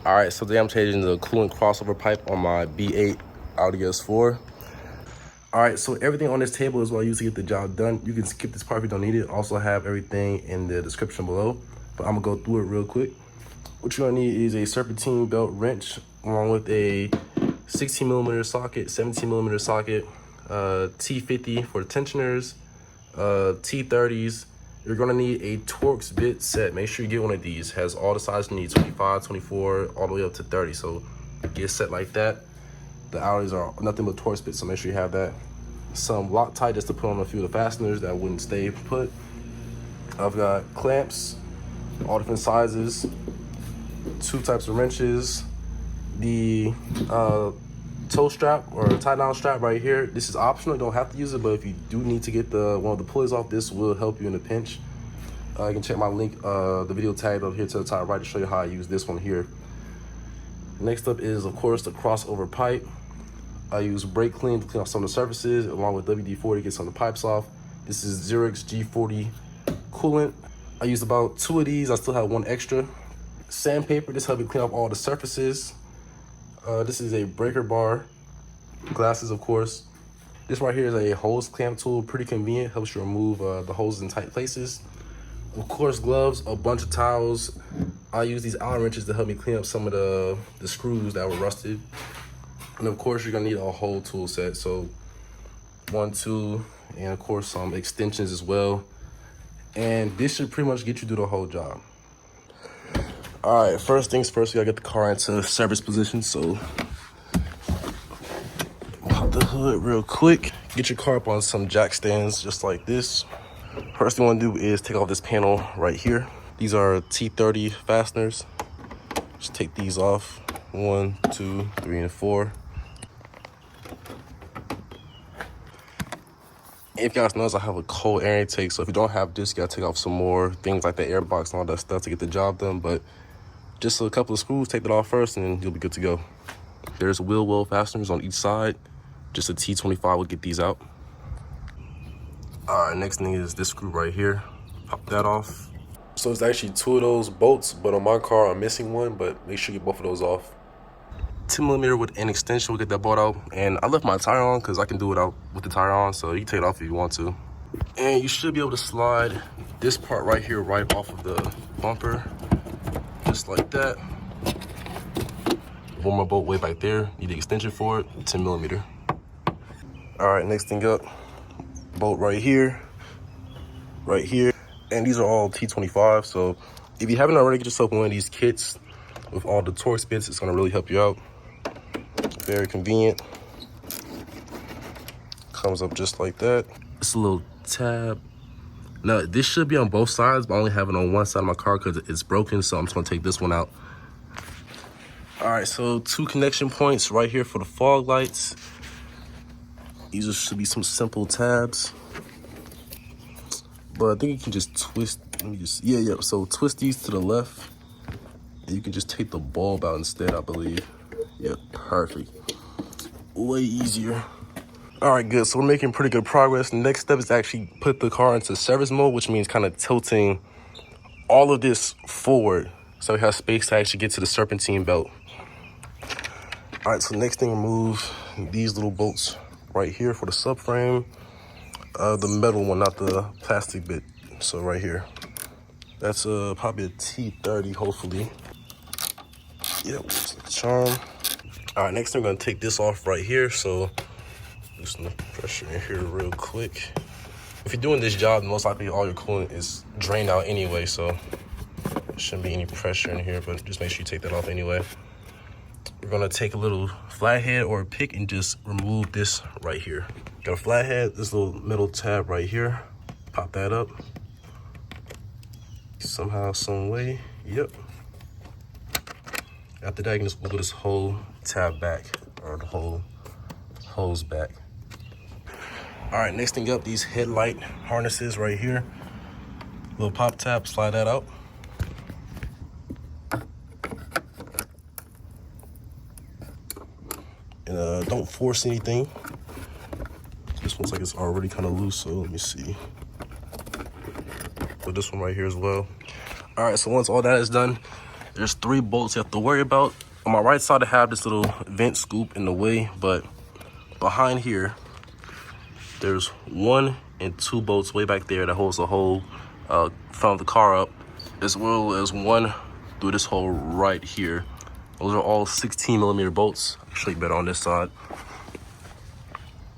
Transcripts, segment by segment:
All right, so today I'm changing the coolant crossover pipe on my B8 Audi S4. All right, so everything on this table is what I use to get the job done. You can skip this part if you don't need it. Also have everything in the description below, but I'm gonna go through it real quick. What you're gonna need is a Serpentine belt wrench, along with a 16mm socket, 17mm socket, T50 for the tensioners, T30s. You're gonna need a Torx bit set. Make sure you get one of these. Has all the sizes you need, 25, 24, all the way up to 30. So get set like that. The Audis are nothing but Torx bits, so make sure you have that. Some Loctite just to put on a few of the fasteners that wouldn't stay put. I've got clamps, all different sizes, 2 types of wrenches, the toe strap or tie down strap right here. This is optional, you don't have to use it, but if you do need to get one of the pulleys off, this will help you in a pinch. You can check my link, the video tag up here to the top right to show you how I use this one here. Next up is, of course, the crossover pipe. I use brake clean to clean off some of the surfaces, along with WD-40 to get some of the pipes off. This is Xerox G40 coolant. I used about 2 of these. I still have 1 extra. Sandpaper, this helps me clean off all the surfaces. This is a breaker bar. Glasses, of course. This right here is a hose clamp tool, pretty convenient, helps you remove the hoses in tight places. Of course, gloves, a bunch of towels. I use these Allen wrenches to help me clean up some of the screws that were rusted. And of course, you're gonna need a whole tool set. So 1, 2, and of course some extensions as well. And this should pretty much get you through the whole job. All right, first things first, we gotta get the car into service position. So pop the hood real quick. Get your car up on some jack stands just like this. First thing you wanna do is take off this panel right here. These are T30 fasteners. Just take these off. 1, 2, 3, and 4. If you guys notice, I have a cold air intake, so if you don't have this, you gotta take off some more things like the air box and all that stuff to get the job done. But just a couple of screws, take that off first, and you'll be good to go. There's wheel well fasteners on each side. Just a T25 will get these out. All right, next thing is this screw right here. Pop that off. So it's actually 2 of those bolts, but on my car, I'm missing one, but make sure you get both of those off. 10mm with an extension, we'll get that bolt out. And I left my tire on because I can do it out with the tire on, so you can take it off if you want to. And you should be able to slide this part right here right off of the bumper, just like that. One more bolt way back there, need the extension for it, 10mm. All right, next thing up, bolt right here, and these are all T25. So if you haven't already, get yourself one of these kits with all the Torx bits. It's gonna really help you out. Very convenient. Comes up just like that. It's a little tab. Now this should be on both sides, but I only have it on one side of my car because it's broken, so I'm just gonna take this one out. All right, so 2 connection points right here for the fog lights. These should be some simple tabs, but I think you can just twist. Let me just, yeah. So twist these to the left, and you can just take the bulb out instead, I believe. Yeah, perfect. Way easier. All right, good. So we're making pretty good progress. The next step is to actually put the car into service mode, which means kind of tilting all of this forward so we have space to actually get to the Serpentine belt. All right, so next thing, remove these little bolts right here for the subframe. The metal one, not the plastic bit. So right here. That's probably a T30, hopefully. Yep, it's a charm. All right, next thing, we're gonna take this off right here. So loosen the pressure in here real quick. If you're doing this job, most likely all your coolant is drained out anyway, so there shouldn't be any pressure in here, but just make sure you take that off anyway. We're gonna take a little flathead or a pick and just remove this right here. Got a flathead, this little metal tab right here. Pop that up. Somehow, some way, yep. After that, you can just wiggle this whole tab back, or the whole hose back. All right, next thing up, these headlight harnesses right here. Little pop tab, slide that out. And don't force anything. This one's like it's already kind of loose, so let me see. Put this one right here as well. All right, so once all that is done, There's 3 bolts you have to worry about. On my right side, I have this little vent scoop in the way, but behind here, there's 1 and 2 bolts way back there that holds the whole front of the car up, as well as 1 through this hole right here. Those are all 16mm bolts. I'll show you better on this side.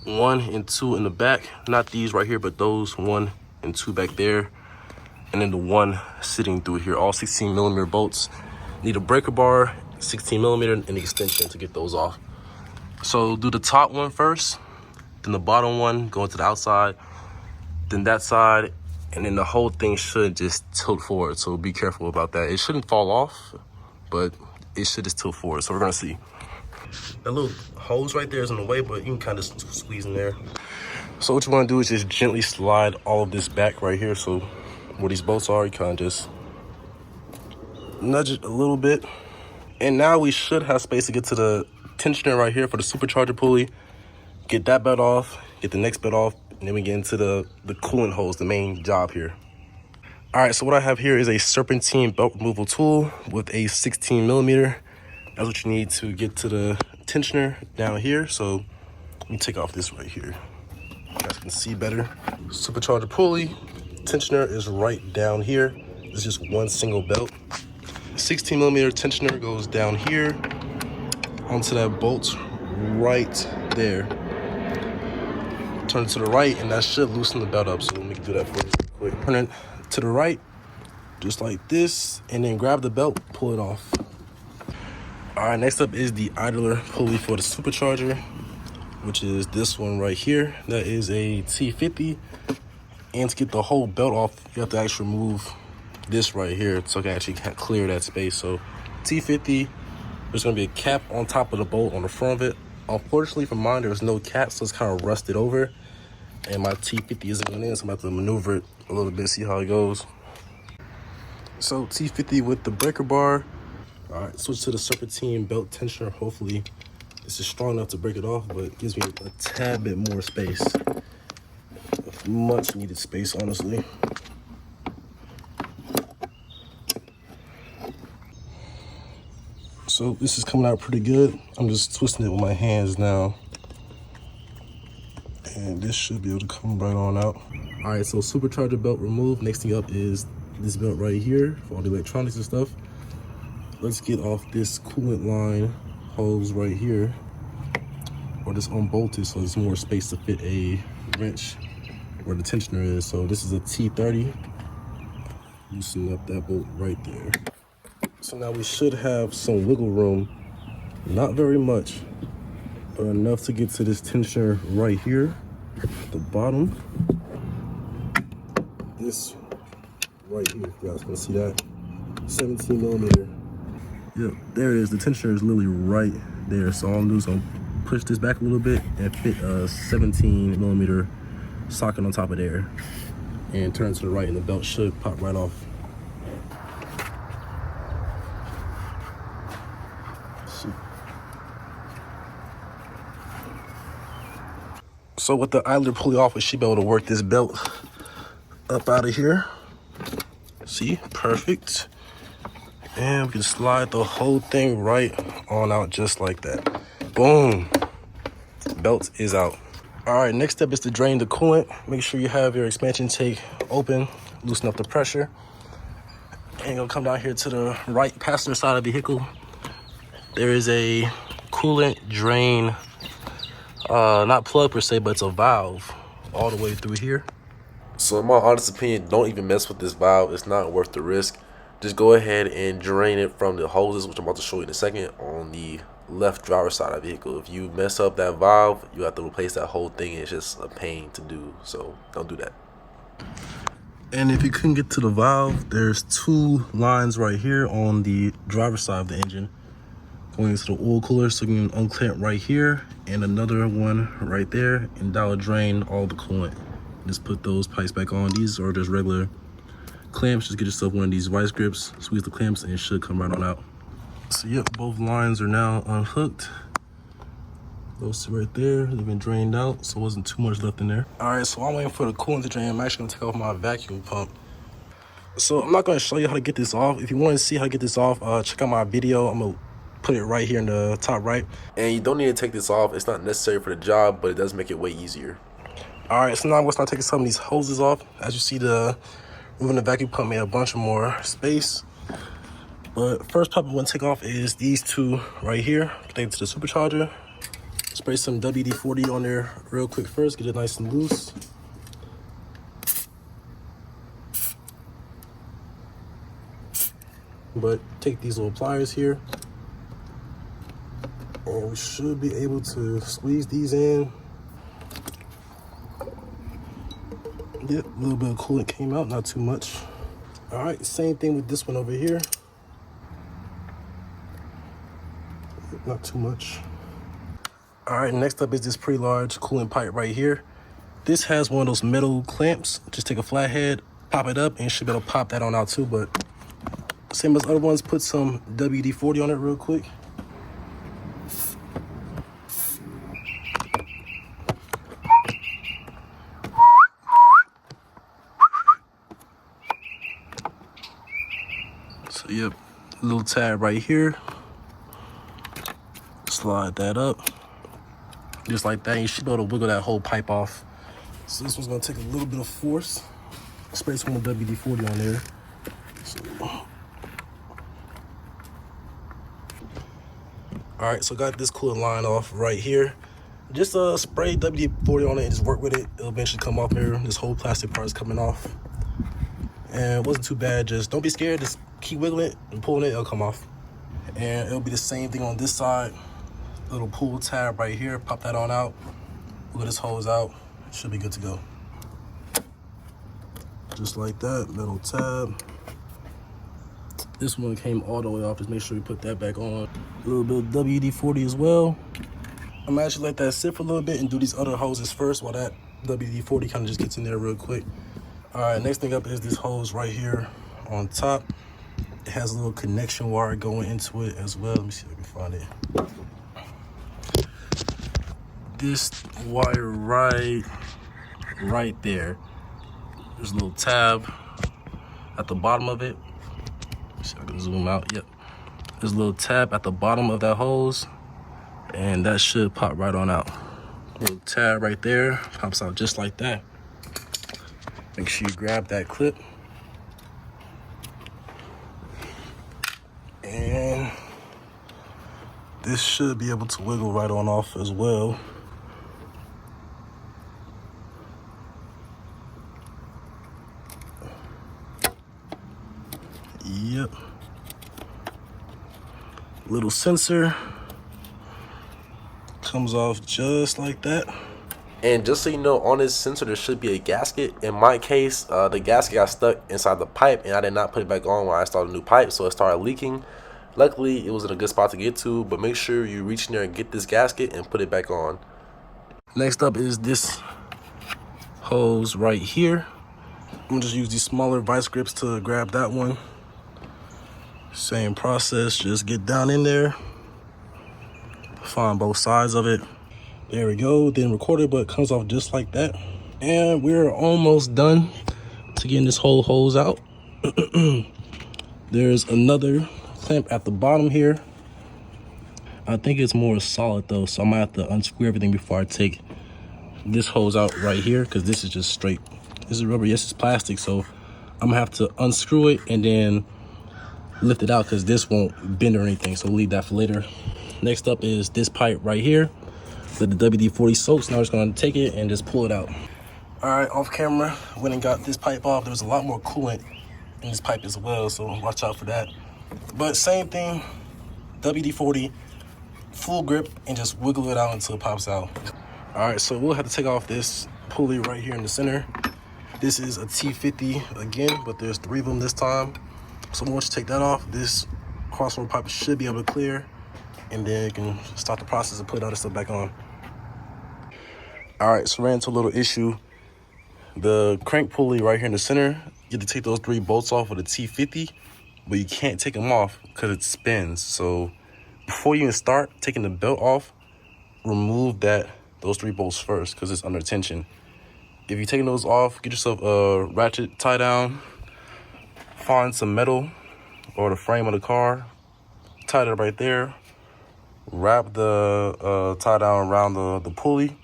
1 and 2 in the back, not these right here, but those 1 and 2 back there, and then the 1 sitting through here, all 16mm bolts. Need a breaker bar, 16mm, and the extension to get those off. So do the top one first, then the bottom one, go into the outside, then that side, and then the whole thing should just tilt forward. So be careful about that. It shouldn't fall off, but it should just tilt forward. So we're gonna see. That little hose right there is in the way, but you can kind of squeeze in there. So what you wanna do is just gently slide all of this back right here. So where these bolts are, you kind of just nudge it a little bit. And now we should have space to get to the tensioner right here for the supercharger pulley. Get that belt off, get the next belt off, and then we get into the coolant hose, the main job here. All right, so what I have here is a Serpentine belt removal tool with a 16mm. That's what you need to get to the tensioner down here. So let me take off this right here. You guys can see better. Supercharger pulley, tensioner is right down here. It's just 1 single belt. 16mm tensioner goes down here onto that bolt right there. Turn it to the right, and that should loosen the belt up. So let me do that for you real quick. Turn it to the right, just like this, and then grab the belt, pull it off. All right, next up is the idler pulley for the supercharger, which is this one right here. That is a T50. And to get the whole belt off, you have to actually remove this right here so I can actually clear that space. So T50, there's gonna be a cap on top of the bolt on the front of it. Unfortunately for mine, there's no cap, so it's kind of rusted over. And my T50 isn't going in, so I'm about to maneuver it a little bit, see how it goes. So T50 with the breaker bar. All right, switch to the Serpentine belt tensioner. Hopefully this is strong enough to break it off, but it gives me a tad bit more space. Much needed space, honestly. So this is coming out pretty good. I'm just twisting it with my hands now. And this should be able to come right on out. All right, so supercharger belt removed. Next thing up is this belt right here for all the electronics and stuff. Let's get off this coolant line hose right here, or this unbolted so there's more space to fit a wrench where the tensioner is. So this is a T30. Loosen up that bolt right there. So now we should have some wiggle room, not very much, but enough to get to this tensioner right here, at the bottom. This right here, if you guys can see that, 17mm. Yep, there it is. The tensioner is literally right there. So all I'm doing is I'm push this back a little bit and fit a 17mm socket on top of there, and turn to the right, and the belt should pop right off. So with the idler pulley off, we should be able to work this belt up out of here. See, perfect. And we can slide the whole thing right on out just like that. Boom, belt is out. All right, next step is to drain the coolant. Make sure you have your expansion tank open, loosen up the pressure. And you'll come down here to the right passenger side of the vehicle. There is a coolant drain, not plug per se, but it's a valve all the way through here. So in my honest opinion, don't even mess with this valve. It's not worth the risk. Just go ahead and drain it from the hoses, which I'm about to show you in a second, on the left driver's side of the vehicle. If you mess up that valve, you have to replace that whole thing. It's just a pain to do, so don't do that. And if you couldn't get to the valve, there's 2 lines right here on the driver's side of the engine going into the oil cooler, so you can unclamp right here, and another one right there, and that'll drain all the coolant. Just put those pipes back on. These are just regular clamps. Just get yourself one of these vice grips, squeeze the clamps, and it should come right on out. So yep, both lines are now unhooked. Those 2 right there, they've been drained out, so it wasn't too much left in there. All right, so I'm waiting for the coolant to drain. I'm actually gonna take off my vacuum pump. So I'm not going to show you how to get this off. If you want to see how to get this off, check out my video. I'm going to put it right here in the top right. And you don't need to take this off. It's not necessary for the job, but it does make it way easier. All right, so now I'm going to start taking some of these hoses off. As you see, moving the vacuum pump made a bunch of more space. But first pipe I'm going to take off is these two right here. Connected to the supercharger. Spray some WD-40 on there real quick first. Get it nice and loose. But take these little pliers here. And we should be able to squeeze these in. Yep, a little bit of coolant came out, not too much. All right, same thing with this one over here. Not too much. All right, next up is this pretty large coolant pipe right here. This has one of those metal clamps. Just take a flathead, pop it up, and you should be able to pop that on out too. But same as other ones, put some WD-40 on it real quick. So yep, a little tab right here. Slide that up. Just like that, you should be able to wiggle that whole pipe off. So this one's gonna take a little bit of force. Spray some of the WD-40 on there. All right, so got this coolant line off right here. Just spray WD-40 on it and just work with it. It'll eventually come off here. This whole plastic part is coming off. And it wasn't too bad. Just don't be scared. Just keep wiggling it and pulling it. It'll come off. And it'll be the same thing on this side. Little pull tab right here. Pop that on out. Wiggle this hose out. It should be good to go. Just like that. Metal tab. This one came all the way off. Just make sure you put that back on. A little bit of WD-40 as well. I'm gonna actually let that sit for a little bit and do these other hoses first while that WD-40 kind of just gets in there real quick. All right, next thing up is this hose right here on top. It has a little connection wire going into it as well. Let me see if I can find it. This wire right there. There's a little tab at the bottom of it. Let's see if I can zoom out. Yep. There's a little tab at the bottom of that hose, and that should pop right on out. Little tab right there, pops out just like that. Make sure you grab that clip. And this should be able to wiggle right on off as well. Yep. Little sensor comes off just like that. And just so you know, on this sensor there should be a gasket. In my case, the gasket got stuck inside the pipe and I did not put it back on when I started a new pipe, so it started leaking. Luckily, it was in a good spot to get to, but make sure you reach in there and get this gasket and put it back on. Next up is this hose right here. I'm gonna just use these smaller vice grips to grab that one. Same process, just get down in there, find both sides of it. There we go, didn't record it, but it comes off just like that. And we're almost done to getting this whole hose out. There's another clamp at the bottom here. I think it's more solid though, so I might have to unscrew everything before I take this hose out right here, because this is just straight. This is rubber, yes, it's plastic, so I'm gonna have to unscrew it and then lift it out, because this won't bend or anything, so we'll leave that for later. Next up is this pipe right here that the WD-40 soaks. Now we're just gonna take it and just pull it out. All right, off camera, went and got this pipe off. There was a lot more coolant in this pipe as well, so watch out for that. But same thing, WD-40, full grip, and just wiggle it out until it pops out. All right, so we'll have to take off this pulley right here in the center. This is a T50 again, but there's 3 of them this time. So once you take that off, this crossover pipe should be able to clear, and then you can start the process and put all this stuff back on. All right, so ran into a little issue. The crank pulley right here in the center, you have to take those 3 bolts off with a T50, but you can't take them off because it spins. So before you even start taking the belt off, remove those 3 bolts first, because it's under tension. If you're taking those off, get yourself a ratchet tie down, find some metal or the frame of the car, tie it right there, wrap the tie down around the pulley.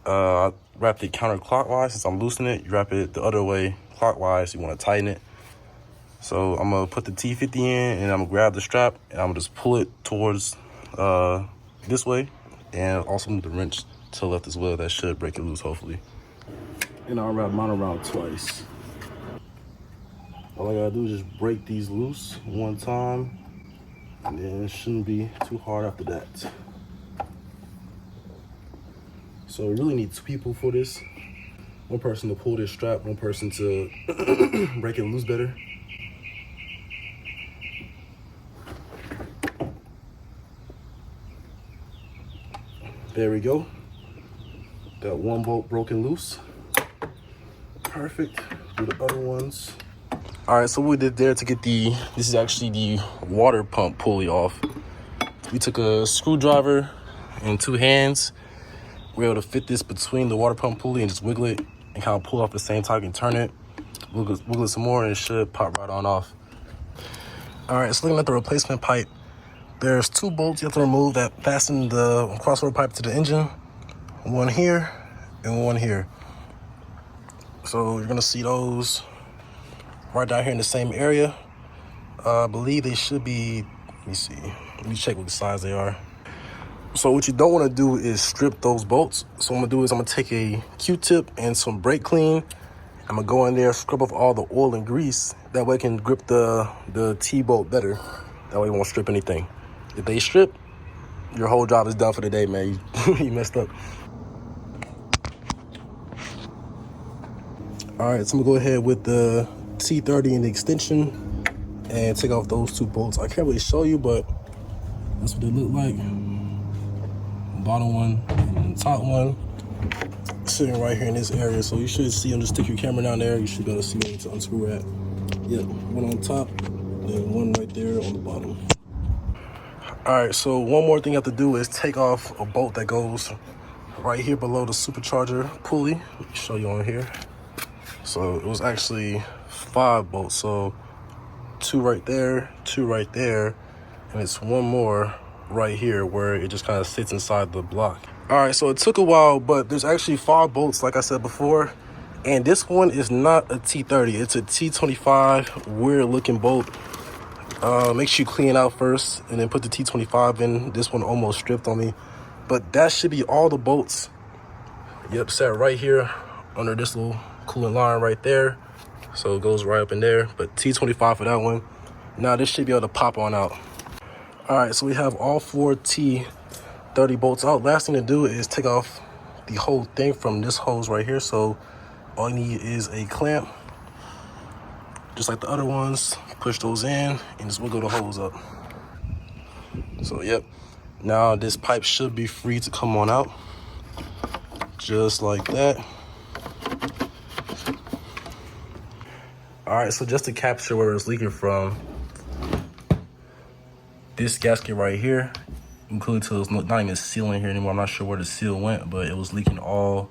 Wrap it counterclockwise. Since I'm loosening it, you wrap it the other way clockwise. You want to tighten it. So I'm gonna put the T50 in, and I'm gonna grab the strap, and I'm gonna just pull it towards this way, and also move the wrench to the left as well. That should break it loose, hopefully. And I'll wrap mine around twice. All I gotta do is just break these loose one time, and then it shouldn't be too hard after that. So we really need 2 people for this. 1 person to pull this strap, 1 person to break it loose better. There we go. Got 1 bolt broken loose. Perfect. Do the other ones. All right, so what we did there to get this is actually the water pump pulley off. We took a screwdriver and 2 hands. We were able to fit this between the water pump pulley and just wiggle it and kind of pull off at the same time. You can turn it, wiggle it some more, and it should pop right on off. All right, so looking at the replacement pipe, there's 2 bolts you have to remove that fasten the crossover pipe to the engine. 1 here and 1 here. So you're gonna see those right down here in the same area. I believe they should be, let me see. Let me check what size they are. So what you don't want to do is strip those bolts. So what I'm gonna do is I'm gonna take a Q-tip and some brake clean. I'm gonna go in there, scrub off all the oil and grease. That way I can grip the T-bolt better. That way it won't strip anything. If they strip, your whole job is done for the day, man. You messed up. All right, so I'm gonna go ahead with the T30 and the extension and take off those 2 bolts. I can't really show you, but that's what they look like. Bottom one and the top one sitting right here in this area. So you should see them. Just stick your camera down there. You should be able to see where to unscrew at. Yep, 1 on top, then 1 right there on the bottom. All right, so one more thing you have to do is take off a bolt that goes right here below the supercharger pulley. Let me show you on here. So it was actually 5 bolts. So 2 right there, 2 right there, and it's 1 more right here where it just kind of sits inside the block. All right, so it took a while, but there's actually 5 bolts, like I said before, and this one is not a T30. It's a T25 weird looking bolt. Make sure you clean it out first and then put the T25 in. This one almost stripped on me, but that should be all the bolts. Yep, set right here under this little coolant line right there. So it goes right up in there, but T25 for that one. Now this should be able to pop on out. All right, so we have all 4 T30 bolts out. Last thing to do is take off the whole thing from this hose right here. So all you need is a clamp, just like the other ones. Push those in and just wiggle the hose up. So yep, now this pipe should be free to come on out, just like that. All right, so just to capture where it's leaking from, this gasket right here, including till it's not even sealing here anymore. I'm not sure where the seal went, but it was leaking all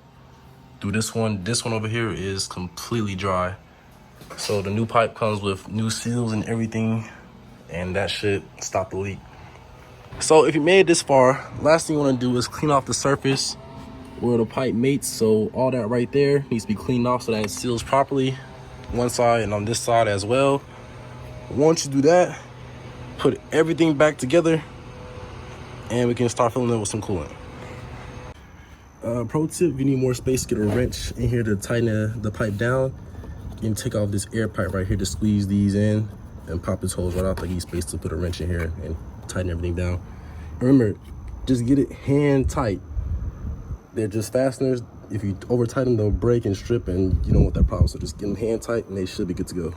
through this one. This one over here is completely dry. So the new pipe comes with new seals and everything, and that should stop the leak. So if you made it this far, last thing you want to do is clean off the surface where the pipe mates. So all that right there needs to be cleaned off so that it seals properly, one side and on this side as well. Once you do that, put everything back together and we can start filling it with some coolant. Pro tip, if you need more space, get a wrench in here to tighten the pipe down. You can take off this air pipe right here to squeeze these in and pop this hose right off. Like, you need space to put a wrench in here and tighten everything down. Remember, just get it hand tight. They're just fasteners. If you over tighten, they'll break and strip, and you don't want that problem. So just get them hand tight and they should be good to go.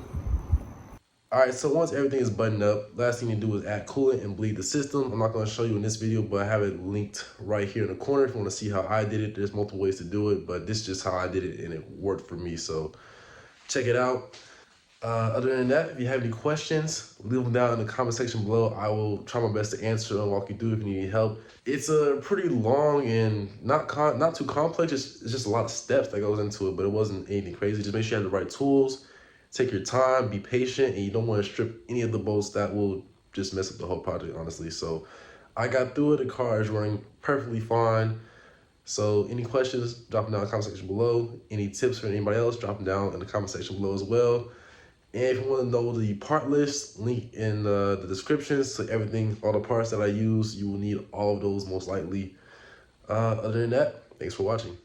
All right, so once everything is buttoned up, last thing you do is add coolant and bleed the system. I'm not gonna show you in this video, but I have it linked right here in the corner if you wanna see how I did it. There's multiple ways to do it, but this is just how I did it and it worked for me. So check it out. Other than that, if you have any questions, leave them down in the comment section below. I will try my best to answer and walk you through if you need help. It's a pretty long and not too complex. It's just a lot of steps that goes into it, but it wasn't anything crazy. Just make sure you have the right tools Take your time, be patient, and you don't want to strip any of the bolts. That will just mess up the whole project, honestly. So I got through it. The car is running perfectly fine. So any questions, drop them down in the comment section below. Any tips for anybody else, drop them down in the comment section below as well. And if you want to know the part list, link in the description. So everything, all the parts that I use, you will need all of those most likely. Other than that, thanks for watching.